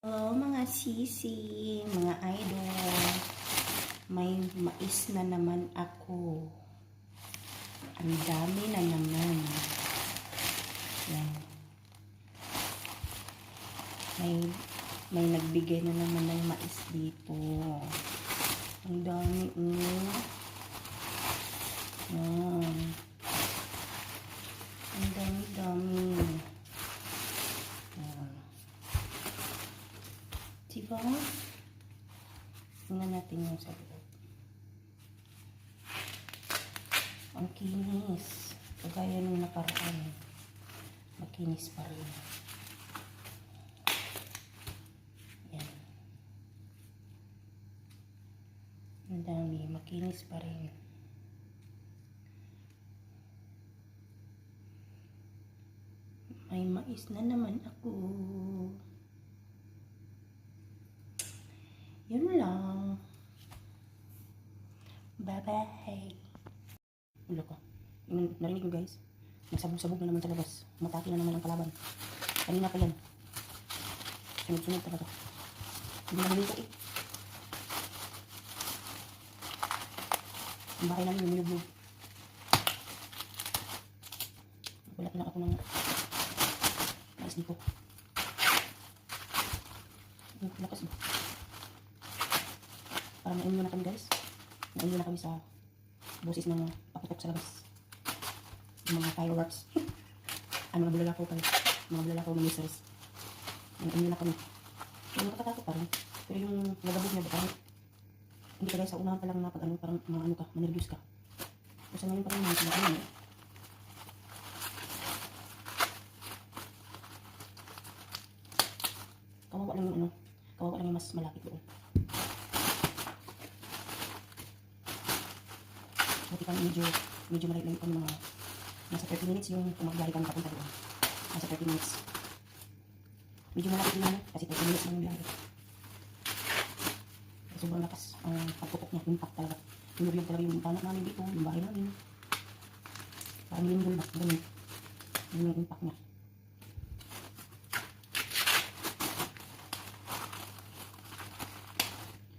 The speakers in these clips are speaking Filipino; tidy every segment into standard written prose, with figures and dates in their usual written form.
Hello mga sisi, mga idol. May mais na naman ako. Ang dami na naman. Yan. May nagbigay na naman ng mais dito. Ang dami. Yan. Ang dami. Yan. Diba? Tingnan natin yung sa loob. Ang kinis. Kagaya nung nakaraan. Makinis pa rin. Yan. Ang dami. Makinis pa rin. May mais na naman ako. Yun lang. Bye-bye. Ulo ko. Narinig nyo guys. Nagsabog-sabog na naman sa labas. Matake na naman ang kalaban. Kanina pa yan. Sunod-sunod talaga. Hindi na nalito eh. Ang bahay namin lumulubog. Wala lang ako ng mais dito. Lakas ba? Para maunyo na kami guys. Maunyo na kami sa boses ng paputok sa labas. Yung mga fireworks. Ang mga bulalakaw pala. Mga bulalakaw ng mistress. Maunyo na kami. Yung nakakatakot parang. Pero yung nagabog niya parang hindi ka guys sa unahan pa lang na pag ano, parang ano ka, manervyos ka. Kasi ngayon parang mga sinasabi. Kawawa lang yung ano. Kawawa lang yung mas malapit doon. Buti kami medyo malayo kami mga nasa 30 minutes yung tumagyari kami papunta doon. Nasa 30 minutes. Medyo malapit lang kasi 30 minutes lang yung biyahe. Sobrang lakas ang pagpupok niya. Impact talaga. Yung talaga yung tanak namin dito, yung bahay namin. Parang lindol ba? Ganun. Yun yung impact niya.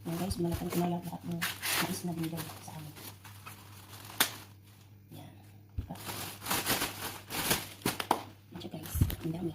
Yan guys, malaking kinaya lahat ng mais na binigay sa amin. Yan. Yan siya guys. Ang dami.